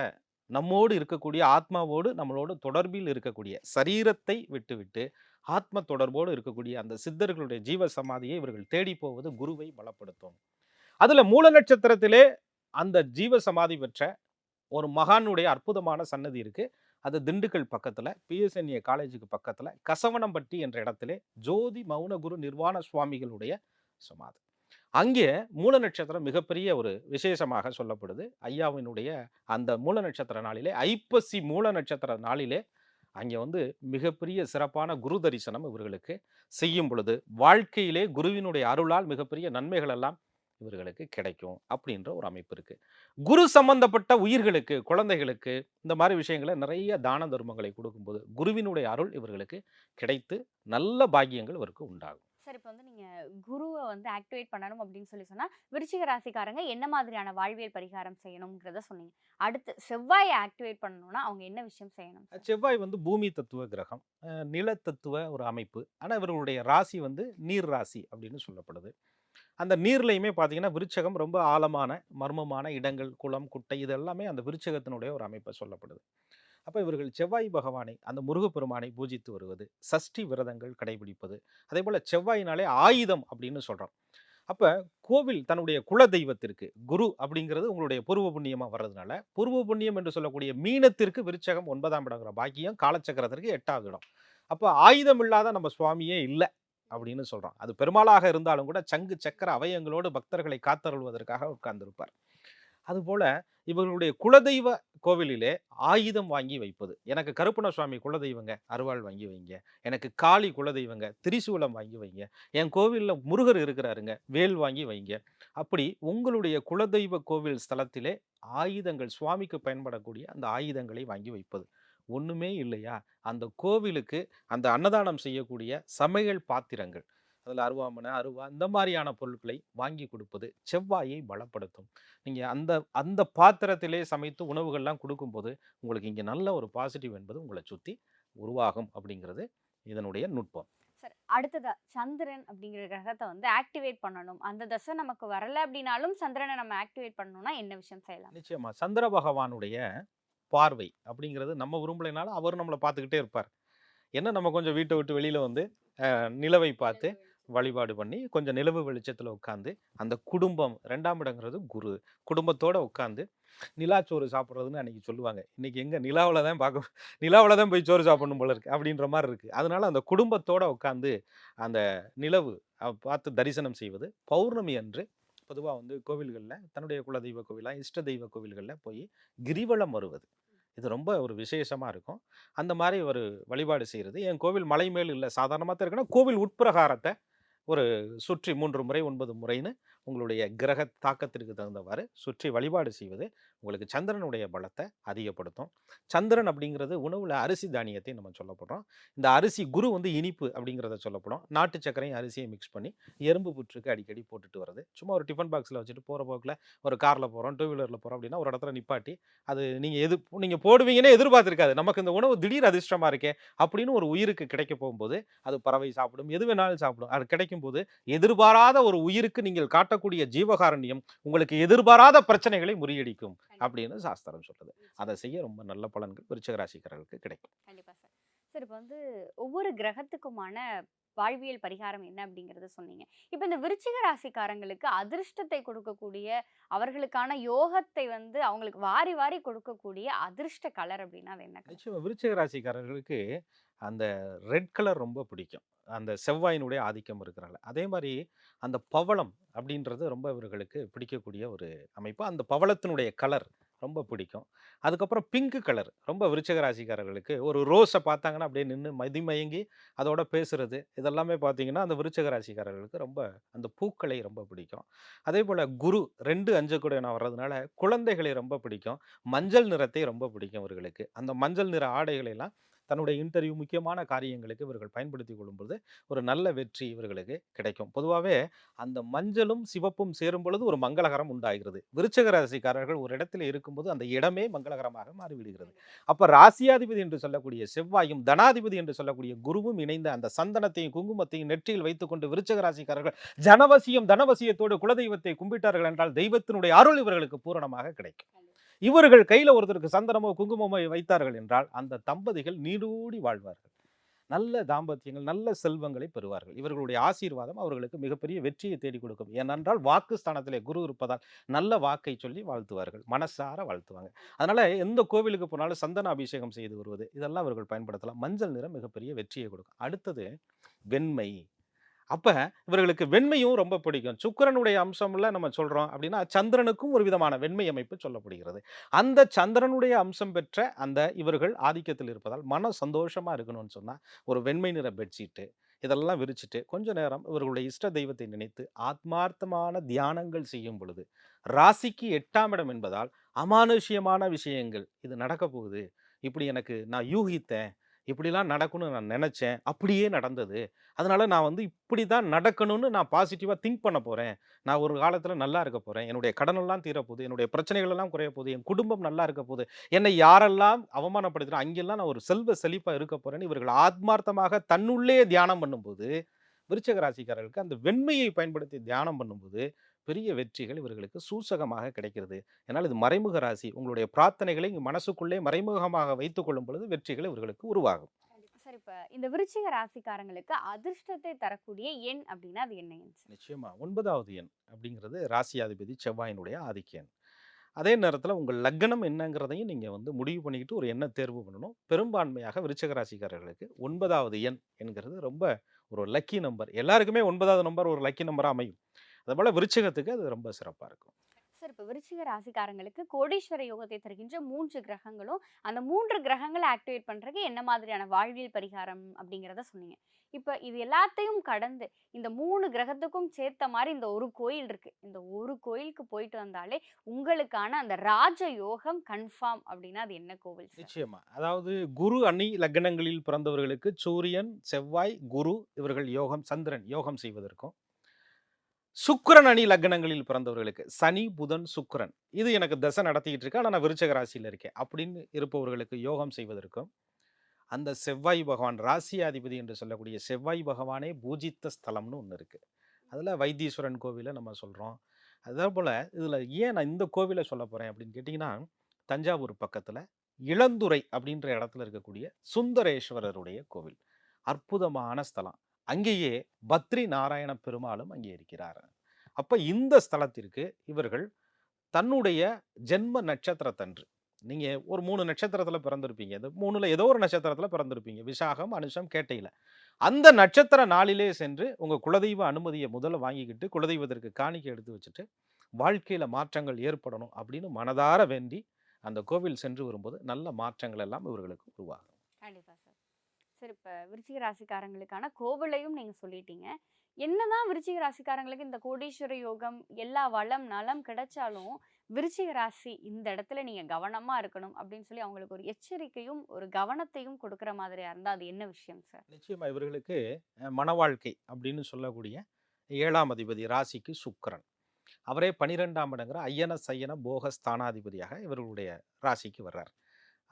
நம்மோடு இருக்கக்கூடிய ஆத்மாவோடு நம்மளோட தொடர்பில் இருக்கக்கூடிய சரீரத்தை விட்டுவிட்டு ஆத்ம தொடர்போடு இருக்கக்கூடிய அந்த சித்தர்களுடைய ஜீவ சமாதியை இவர்கள் தேடி போவது குருவை பலப்படுத்தும். அதுல மூல நட்சத்திரத்திலே அந்த ஜீவ சமாதி பெற்ற ஒரு மகானுடைய அற்புதமான சன்னதி இருக்கு. அது திண்டுக்கல் பக்கத்துல பிஎஸ்என்ஏ காலேஜுக்கு பக்கத்துல கசவனம்பட்டி என்ற இடத்திலே ஜோதி மௌனகுரு நிர்வாண சுவாமிகளுடைய சமாதி. அங்கே மூல நட்சத்திரம் மிகப்பெரிய ஒரு விசேஷமாக சொல்லப்படுது. ஐயாவினுடைய அந்த மூல நட்சத்திர நாளிலே ஐப்பசி மூல நட்சத்திர நாளிலே அங்கே வந்து மிகப்பெரிய சிறப்பான குரு தரிசனம் இவர்களுக்கு செய்யும் பொழுது வாழ்க்கையிலே குருவினுடைய அருளால் மிகப்பெரிய நன்மைகள் எல்லாம் இவர்களுக்கு கிடைக்கும் அப்படின்ற ஒரு அமைப்பு இருக்கு. குரு சம்பந்தப்பட்ட உயிர்களுக்கு, குழந்தைகளுக்கு இந்த மாதிரி விஷயங்களை நிறைய தான தர்மங்களை கொடுக்கும்போது குருவினுடைய அருள் இவர்களுக்கு கிடைத்து நல்ல பாக்கியங்கள் இவருக்கு உண்டாகும். சார் இப்போ வந்து நீங்க குருவை வந்து ஆக்டிவேட் பண்ணணும் அப்படின்னு சொன்னா, விருச்சிக ராசிக்காரங்க என்ன மாதிரியான வாழ்வியல் பரிகாரம் செய்யணும்ங்கிறத சொன்னீங்க. அடுத்து செவ்வாயை ஆக்டிவேட் பண்ணணும்னா அவங்க என்ன விஷயம் செய்யணும் சார்? செவ்வாய் வந்து பூமி தத்துவ கிரகம், நில தத்துவ ஒரு அமைப்பு. ஆனா இவர்களுடைய ராசி வந்து நீர் ராசி அப்படின்னு சொல்லப்படுது. அந்த நீர்லையுமே பார்த்தீங்கன்னா விருச்சகம் ரொம்ப ஆழமான மர்மமான இடங்கள், குளம், குட்டை இது எல்லாமே அந்த விருச்சகத்தினுடைய ஒரு அமைப்பை சொல்லப்படுது. அப்ப இவர்கள் செவ்வாய் பகவானை அந்த முருகப்பெருமானை பூஜித்து வருவது, சஷ்டி விரதங்கள் கடைபிடிப்பது, அதே போல செவ்வாயினாலே ஆயுதம் அப்படின்னு சொல்றோம். அப்ப கோவில் தன்னுடைய குல தெய்வத்திற்கு குரு அப்படிங்கிறது உங்களுடைய பூர்வ புண்ணியமா வர்றதுனால பூர்வ புண்ணியம் என்று சொல்லக்கூடிய மீனத்திற்கு விருச்சகம் 9ஆம் இடங்கிற பாக்கியம், காலச்சக்கரத்திற்கு 8வது இடம். அப்ப ஆயுதம் இல்லாத நம்ம சுவாமியே இல்லை அப்படின்னு சொல்றோம். அது பெருமாளாக இருந்தாலும் கூட சங்கு சக்கர அவயங்களோடு பக்தர்களை காத்தருள்வதற்காக உட்கார்ந்திருப்பார். அதுபோல இவர்களுடைய குலதெய்வ கோவிலிலே ஆயுதம் வாங்கி வைப்பது. எனக்கு கருப்பண சுவாமி குலதெய்வங்க, அருவாள் வாங்கி வைங்க. எனக்கு காளி குலதெய்வங்க, திரிசூலம் வாங்கி வைங்க. என் கோவில்ல முருகர் இருக்கிறாருங்க, வேல் வாங்கி வைங்க. அப்படி உங்களுடைய குலதெய்வ கோவில் ஸ்தலத்திலே ஆயுதங்கள் சுவாமிக்கு பயன்படக்கூடிய அந்த ஆயுதங்களை வாங்கி வைப்பது. ஒண்ணுமே இல்லையா, அந்த கோவிலுக்கு அந்த அன்னதானம் செய்யக்கூடிய சமையல் பாத்திரங்கள், அதில் அருவாமனை, அருவா இந்த மாதிரியான பொருட்களை வாங்கி கொடுப்பது செவ்வாயை பலப்படுத்தும். நீங்க அந்த அந்த பாத்திரத்திலே சமைத்து உணவுகள்லாம் கொடுக்கும்போது உங்களுக்கு இங்கே நல்ல ஒரு பாசிட்டிவ் என்பது உங்களை சுற்றி உருவாகும் அப்படிங்கிறது இதனுடைய நுட்பம். சார் அடுத்ததா சந்திரன் அப்படிங்கிற கிரகத்தை வந்து ஆக்டிவேட் பண்ணணும். அந்த தசை நமக்கு வரல அப்படின்னாலும் சந்திரனை நம்ம ஆக்டிவேட் பண்ணணும்னா என்ன விஷயம் செய்யலாம்? நிச்சயமா சந்திர பகவானுடைய பார்வை அப்படிங்கிறது நம்ம விரும்பலைனாலும் அவர் நம்மளை பார்த்துக்கிட்டே இருப்பார். என்ன நம்ம கொஞ்சம் வீட்டை விட்டு வெளியில வந்து நிலவை பார்த்து வழிபாடு பண்ணி கொஞ்சம் நிலவு வெளிச்சத்தில் உட்காந்து அந்த குடும்பம் 2ஆம் இடங்கிறது குரு குடும்பத்தோட உட்காந்து நிலாச்சோறு சாப்பிட்றதுன்னு அன்னைக்கு சொல்லுவாங்க. இன்னைக்கு எங்க நிலாவில் தான் போய் சோறு சாப்பிடணும் போல இருக்கு அப்படின்ற மாதிரி இருக்கு. அதனால அந்த குடும்பத்தோட உட்காந்து அந்த நிலவு பார்த்து தரிசனம் செய்வது பௌர்ணமி அன்று பொதுவாக வந்து கோவில்களில் தன்னுடைய குலதெய்வ கோவிலாக இஷ்ட தெய்வ கோவில்களில் போய் கிரிவலம் வருவது இது ரொம்ப ஒரு விசேஷமா இருக்கும். அந்த மாதிரி ஒரு வழிபாடு செய்கிறது. என் கோவில் மலை மேல் இல்லை, சாதாரணமாக தான் இருக்குன்னா கோவில் உட்பிரகாரத்தை ஒரு சுற்றி 3 முறை 9 முறைன்னு உங்களுடைய கிரக தாக்கத்திற்கு தகுந்தவாறு சுற்றி வழிபாடு செய்வது உங்களுக்கு சந்திரனுடைய பலத்தை அதிகப்படுத்தும். சந்திரன் அப்படிங்கிறது உணவுல அரிசி தானியத்தை நம்ம சொல்லப்படுறோம். இந்த அரிசி குரு வந்து இனிப்பு அப்படிங்கிறத சொல்லப்படும். நாட்டு சர்க்கரையும் அரிசியை மிக்ஸ் பண்ணி எறும்பு புற்றுக்கு அடிக்கடி போட்டுட்டு வருது. சும்மா ஒரு டிஃபன் பாக்ஸில் வச்சுட்டு போகிற போக்கில் ஒரு காரில் போகிறோம், 2 வீலரில் போகிறோம் அப்படின்னா ஒரு இடத்துல நிப்பாட்டி அது நீங்கள் போடுவீங்கன்னே எதிர்பார்த்துருக்காது. நமக்கு இந்த உணவு திடீர் அதிர்ஷ்டமாக இருக்கே அப்படின்னு ஒரு உயிருக்கு கிடைக்க போகும்போது அது பறவை சாப்பிடும், எது வேணாலும் சாப்பிடும். அது கிடைக்கும் போது எதிர்பாராத ஒரு உயிருக்கு நீங்கள் காட்டக்கூடிய ஜீவகாரண்யம் உங்களுக்கு எதிர்பாராத பிரச்சனைகளை முறியடிக்கும் அப்படின்னு சாஸ்திரம் சொல்றது. அதை செய்ய ரொம்ப நல்ல பலன்கள் விருச்சிக ராசிக்காரர்களுக்கு கிடைக்கும். கண்டிப்பா சார். சார் இப்போ வந்து ஒவ்வொரு கிரகத்துக்குமான வாழ்வியல் பரிகாரம் என்ன அப்படிங்கறத சொன்னீங்க. இப்போ இந்த விருச்சிக ராசிக்காரங்களுக்கு அதிர்ஷ்டத்தை கொடுக்கக்கூடிய அவர்களுக்கான யோகத்தை வந்து அவங்களுக்கு வாரி வாரி கொடுக்கக்கூடிய அதிர்ஷ்ட கலர் அப்படின்னா அது என்ன கலர்? நிச்சயமா விருச்சிக ராசிக்காரர்களுக்கு அந்த ரெட் கலர் ரொம்ப பிடிக்கும். அந்த செவ்வாயினுடைய ஆதிக்கம் இருக்கிறனால. அதே மாதிரி அந்த பவளம் அப்படின்றது ரொம்ப இவர்களுக்கு பிடிக்கக்கூடிய ஒரு அமைப்பு. அந்த பவளத்தினுடைய கலர் ரொம்ப பிடிக்கும். அதுக்கப்புறம் பிங்க் கலர் ரொம்ப விருச்சிக ராசிக்காரர்களுக்கு ஒரு ரோஸை பார்த்தாங்கன்னா அப்படியே நின்று மதிமயங்கி அதோட பேசுறது இதெல்லாமே பார்த்தீங்கன்னா அந்த விருச்சிக ராசிக்காரர்களுக்கு ரொம்ப அந்த பூக்களை ரொம்ப பிடிக்கும். அதே போல் குரு 2 அஞ்சக்கூடியவனா வர்றதுனால குழந்தைகளை ரொம்ப பிடிக்கும். மஞ்சள் நிறத்தை ரொம்ப பிடிக்கும் இவர்களுக்கு. அந்த மஞ்சள் நிற ஆடைகளை எல்லாம் தன்னுடைய இன்டர்வியூ முக்கியமான காரியங்களுக்கு இவர்கள் பயன்படுத்தி கொள்ளும்போது ஒரு நல்ல வெற்றி இவர்களுக்கு கிடைக்கும். பொதுவாகவே அந்த மஞ்சளும் சிவப்பும் சேரும் பொழுது ஒரு மங்களகரம் உண்டாகிறது. விருச்சிக ராசிக்காரர்கள் ஒரு இடத்துல இருக்கும்போது அந்த இடமே மங்களகரமாக மாறிவிடுகிறது. அப்ப ராசியாதிபதி என்று சொல்லக்கூடிய செவ்வாயும் தனாதிபதி என்று சொல்லக்கூடிய குருவும் இணைந்த அந்த சந்தனத்தையும் குங்குமத்தையும் நெற்றியில் வைத்துக்கொண்டு விருச்சிக ராசிக்காரர்கள் தனவசியத்தோடு குலதெய்வத்தை கும்பிட்டார்கள் என்றால் தெய்வத்தினுடைய அருள் இவர்களுக்கு பூரணமாக கிடைக்கும். இவர்கள் கையில ஒருத்தருக்கு சந்தனமோ குங்குமமோ வைத்தார்கள் என்றால் அந்த தம்பதிகள் நீடூடி வாழ்வார்கள். நல்ல தாம்பத்தியங்கள், நல்ல செல்வங்களை பெறுவார்கள். இவர்களுடைய ஆசீர்வாதம் அவர்களுக்கு மிகப்பெரிய வெற்றியை தேடி கொடுக்கும். ஏனென்றால் வாக்கு ஸ்தானத்திலே குரு இருப்பதால் நல்ல வாக்கை சொல்லி வாழ்த்துவார்கள், மனசார வாழ்த்துவாங்க. அதனால எந்த கோவிலுக்கு போனாலும் சந்தன அபிஷேகம் செய்து வருவது இதெல்லாம் இவர்கள் பயன்படுத்தலாம். மஞ்சள் நிறம் மிகப்பெரிய வெற்றியை கொடுக்கும். அடுத்தது வெண்மை. அப்ப இவர்களுக்கு வெண்மையும் ரொம்ப பிடிக்கும். சுக்கிரனுடைய அம்சம்ல நம்ம சொல்றோம் அப்படின்னா சந்திரனுக்கும் ஒரு விதமான வெண்மை அமைப்பு சொல்லப்படுகிறது. அந்த சந்திரனுடைய அம்சம் பெற்ற அந்த இவர்கள் ஆதிக்கத்தில் இருப்பதால் மன சந்தோஷமா இருக்கணும்னு சொன்னா ஒரு வெண்மை நிற பெட்ஷீட்டு இதெல்லாம் விரிச்சிட்டு கொஞ்ச நேரம் இவர்களுடைய இஷ்ட தெய்வத்தை நினைத்து ஆத்மார்த்தமான தியானங்கள் செய்யும் பொழுது ராசிக்கு 8ஆம் இடம் என்பதால் அமானுஷ்யமான விஷயங்கள் இது நடக்க போகுது, இப்படி எனக்கு நான் யூகித்தேன், இப்படிலாம் நடக்கணும்னு நான் நினைச்சேன், அப்படியே நடந்தது, அதனால நான் வந்து இப்படி தான் நடக்கணும்னு நான் பாசிட்டிவாக திங்க் பண்ண போகிறேன், நான் ஒரு காலத்தில் நல்லா இருக்க போகிறேன், என்னுடைய கடனெல்லாம் தீரப்போகுது, என்னுடைய பிரச்சனைகள் எல்லாம் குறைய போகுது, என் குடும்பம் நல்லா இருக்க போகுது, என்னை யாரெல்லாம் அவமானப்படுத்துகிறோம் அங்கெல்லாம் நான் ஒரு செல்வ செழிப்பாக இருக்க போகிறேன்னு இவர்கள் ஆத்மார்த்தமாக தன்னுள்ளே தியானம் பண்ணும்போது விருச்சிக ராசிக்காரர்களுக்கு அந்த வெண்மையை பயன்படுத்தி தியானம் பண்ணும்போது பெரிய வெற்றிகள் இவர்களுக்கு சூசகமாக கிடைக்கிறது. ஏன்னால் இது மறைமுக ராசி. உங்களுடைய பிரார்த்தனைகளை இங்கு மனசுக்குள்ளே மறைமுகமாக வைத்துக் கொள்ளும் பொழுது வெற்றிகள் இவர்களுக்கு உருவாகும். சார் இப்ப இந்த விருச்சிக ராசிக்காரங்களுக்கு அதிர்ஷ்டத்தை தரக்கூடிய எண் அப்படின்னா அது என்ன எண் சார்? நிச்சயமா 9வது எண் அப்படிங்கிறது ராசியாதிபதி செவ்வாயினுடைய ஆதிக்க எண். அதே நேரத்தில் உங்கள் லக்னம் என்னங்கிறதையும் நீங்கள் வந்து முடிவு பண்ணிக்கிட்டு ஒரு எண்ணை தேர்வு பண்ணணும். பெரும்பான்மையாக விருச்சிக ராசிக்காரர்களுக்கு 9வது எண் என்கிறது ரொம்ப ஒரு லக்கி நம்பர். எல்லாருக்குமே 9வது நம்பர் ஒரு லக்கி நம்பராக அமையும். அதுபோல் விருச்சிகத்துக்கு அது ரொம்ப சிறப்பாக இருக்கும். சார் இப்போ விருச்சிக ராசிக்காரங்களுக்கு கோடீஸ்வர யோகத்தை தருகின்ற 3 கிரகங்களும் அந்த 3 கிரகங்களை ஆக்டிவேட் பண்றதுக்கு என்ன மாதிரியான வாழ்வியல் பரிகாரம் அப்படிங்கிறத சொன்னீங்க. இப்போ இது எல்லாத்தையும் கடந்து இந்த 3 கிரகத்துக்கும் சேர்த்த மாதிரி இந்த ஒரு கோயில் இருக்கு. இந்த ஒரு கோயிலுக்கு போயிட்டு வந்தாலே உங்களுக்கான அந்த ராஜ யோகம் கன்ஃபார்ம் அப்படின்னா அது என்ன கோவில் சார்? நிச்சயமா. அதாவது குரு அணி லக்னங்களில் பிறந்தவர்களுக்கு சூரியன், செவ்வாய், குரு இவர்கள் யோகம், சந்திரன் யோகம் செய்வதற்கும், சுக்கிரன் அணி லக்னங்களில் பிறந்தவர்களுக்கு சனி, புதன், சுக்கிரன் இது எனக்கு தசை நடத்திக்கிட்டு இருக்கு, ஆனால் நான் விருச்சிக ராசியில் இருக்கேன் அப்படின்னு இருப்பவர்களுக்கு யோகம் செய்வதற்கும், அந்த செவ்வாய் பகவான் ராசியாதிபதி என்று சொல்லக்கூடிய செவ்வாய் பகவானே பூஜித்த ஸ்தலம்னு ஒன்று இருக்குது. அதில் வைத்தீஸ்வரன் கோவிலை நம்ம சொல்கிறோம். அதே போல் இதில் ஏன் நான் இந்த கோவிலை சொல்ல போகிறேன் அப்படின்னு கேட்டிங்கன்னா, தஞ்சாவூர் பக்கத்தில் இளந்துறை அப்படின்ற இடத்துல இருக்கக்கூடிய சுந்தரேஸ்வரருடைய கோவில் அற்புதமான ஸ்தலம். அங்கேயே பத்ரி நாராயண பெருமாளும் அங்கே இருக்கிறார். அப்ப இந்த ஸ்தலத்திற்கு இவர்கள் தன்னுடைய ஜென்ம நட்சத்திரத்தன்று, நீங்க ஒரு 3 நட்சத்திரத்துல பிறந்திருப்பீங்க, இந்த 3ல ஏதோ ஒரு நட்சத்திரத்துல பிறந்திருப்பீங்க, விசாகம், அனுஷம், கேட்டையில. அந்த நட்சத்திர நாளிலே சென்று உங்க குலதெய்வ அனுமதியை முதல்ல வாங்கிக்கிட்டு குலதெய்வத்திற்கு காணிக்கை எடுத்து வச்சுட்டு வாழ்க்கையில மாற்றங்கள் ஏற்படணும் அப்படின்னு மனதார வேண்டி அந்த கோவில் சென்று வரும்போது நல்ல மாற்றங்கள் எல்லாம் இவர்களுக்கு உருவாகும். கண்டிப்பா சார். சரி, இப்ப விருச்சிக ராசிக்காரங்களுக்கான கோவிலையும் நீங்க சொல்லிட்டீங்க. என்னதான் விருச்சிக ராசிக்காரங்களுக்கு இந்த கோடீஸ்வர யோகம் எல்லா வளம் நலம் கிடைச்சாலும் விருச்சிக ராசி இந்த இடத்துல நீங்க கவனமா இருக்கணும் அப்படின்னு சொல்லி அவங்களுக்கு ஒரு எச்சரிக்கையும் ஒரு கவனத்தையும் கொடுக்கிற மாதிரியா இருந்தா அது என்ன விஷயம் சார்? நிச்சயமா இவர்களுக்கு மன வாழ்க்கை அப்படின்னு சொல்லக்கூடிய 7ஆம் அதிபதி ராசிக்கு சுக்கிரன், அவரே 12ஆம் இடங்கிற ஐயன சையன போக ஸ்தானாதிபதியாக இவர்களுடைய ராசிக்கு வர்றார்.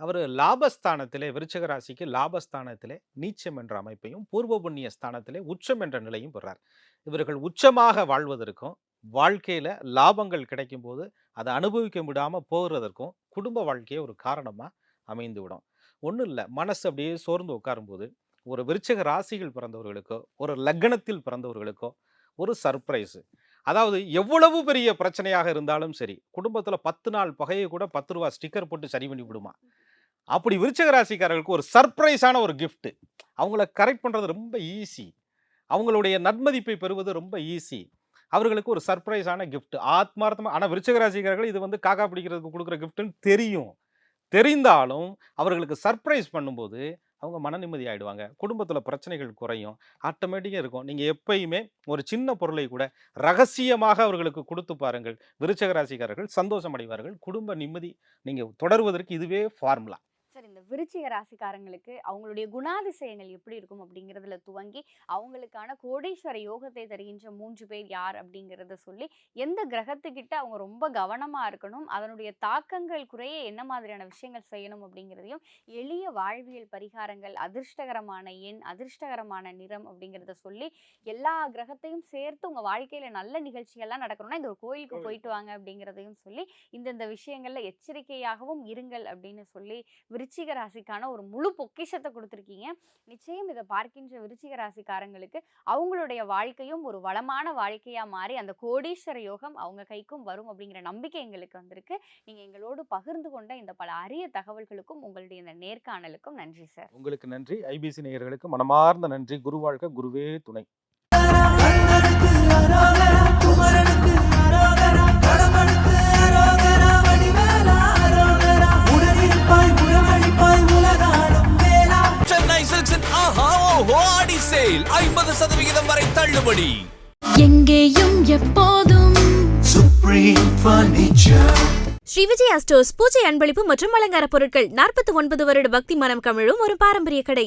அவர் லாபஸ்தானத்திலே, விருச்சிக ராசிக்கு லாபஸ்தானத்திலே நீச்சம் என்ற அமைப்பையும் பூர்வ புண்ணிய ஸ்தானத்திலே உச்சம் என்ற நிலையும் பெறார். இவர்கள் உச்சமாக வாழ்வதற்கும் வாழ்க்கையில லாபங்கள் கிடைக்கும் போது அதை அனுபவிக்க விடாம போகிறதற்கும் குடும்ப வாழ்க்கையை ஒரு காரணமா அமைந்து விடும். ஒன்றும் இல்லை, மனசு அப்படியே சோர்ந்து உட்காரும்போது ஒரு விருச்சிக ராசிகள் பிறந்தவர்களுக்கோ ஒரு லக்னத்தில் பிறந்தவர்களுக்கோ ஒரு சர்ப்ரைஸ். அதாவது எவ்வளவு பெரிய பிரச்சனையாக இருந்தாலும் சரி, குடும்பத்துல 10 நாள் பகையை கூட 10 ரூபா ஸ்டிக்கர் போட்டு சரி பண்ணி விடுமா. அப்படி விருச்சிக ராசிக்காரர்களுக்கு ஒரு சர்ப்ரைஸான ஒரு கிஃப்ட், அவங்கள கரெக்ட் பண்றது ரொம்ப ஈஸி, அவங்களுடைய நன்மதிப்பை பெறுவது ரொம்ப ஈஸி. அவர்களுக்கு ஒரு சர்ப்ரைஸான கிஃப்ட் ஆத்மார்த்தமா. ஆனால் விருச்சிக ராசிக்காரர்கள் இது வந்து காக்கா பிடிக்கிறதுக்கு கொடுக்குற கிஃப்ட்னு தெரியும். தெரிந்தாலும் அவர்களுக்கு சர்ப்ரைஸ் பண்ணும்போது அவங்க மன நிம்மதி ஆயிடுவாங்க, குடும்பத்தில் பிரச்சனைகள் குறையும், ஆட்டோமேட்டிக்காக இருக்கும். நீங்கள் எப்பயுமே ஒரு சின்ன பொருளை கூட ரகசியமாக அவர்களுக்கு கொடுத்து பாருங்கள், விருச்சிக ராசிக்காரர்கள் சந்தோஷம் அடைவார்கள். குடும்ப நிம்மதி நீங்கள் தொடர்வதற்கு இதுவே ஃபார்முலா. சார், இந்த விருச்சிக ராசிக்காரங்களுக்கு அவங்களுடைய குணாதிசயங்கள் எப்படி இருக்கும் அப்படிங்கிறதுல துவங்கி அவங்களுக்கான கோடீஸ்வர யோகத்தை தருகின்ற 3 பேர் யார் அப்படிங்கிறத சொல்லி எந்த கிரகத்துக்கிட்ட அவங்க ரொம்ப கவனமா இருக்கணும், அதனுடைய தாக்கங்கள் குறைய என்ன மாதிரியான விஷயங்கள் செய்யணும் அப்படிங்கிறதையும், எளிய வாழ்வியல் பரிகாரங்கள், அதிர்ஷ்டகரமான எண், அதிர்ஷ்டகரமான நிறம் அப்படிங்கிறத சொல்லி எல்லா கிரகத்தையும் சேர்த்து உங்க வாழ்க்கையில நல்ல நிகழ்ச்சிகள்லாம் நடக்கணும்னா இந்த ஒரு கோயிலுக்கு போயிட்டு வாங்க அப்படிங்கிறதையும் சொல்லி இந்தந்த விஷயங்கள்ல எச்சரிக்கையாகவும் இருங்கள் அப்படின்னு சொல்லி விருச்சிக ராசிக்கான ஒரு முழு பொக்கிஷத்தை கொடுத்துருக்கீங்க. நிச்சயம் இதை பார்க்கின்ற விருச்சிக ராசிக்காரங்களுக்கு அவங்களுடைய வாழ்க்கையும் ஒரு வளமான வாழ்க்கையா மாறி அந்த கோடீஸ்வர யோகம் அவங்க கைக்கும் வரும் அப்படிங்கிற நம்பிக்கை எங்களுக்கு வந்திருக்கு. நீங்க எங்களோடு பகிர்ந்து கொண்ட இந்த பல அரிய தகவல்களுக்கும் உங்களுடைய இந்த நேர்காணலுக்கும் நன்றி சார். உங்களுக்கு நன்றி. ஐபிசி நேயர்களுக்கு மனமார்ந்த நன்றி. குரு வாழ்க, குருவே துணை. சென்னை சில்க்ஸின் ஆஹா ஓஹோ ஆடி சேல் 50% வரை தள்ளுபடி. எங்கேயும் எப்போதும் Supreme Furniture. Sri Vijaya stores பூஜை அன்பளிப்பு மற்றும் அலங்கார பொருட்கள் 49 வருட பக்தி மனம் கமிழும் ஒரு பாரம்பரிய கடை.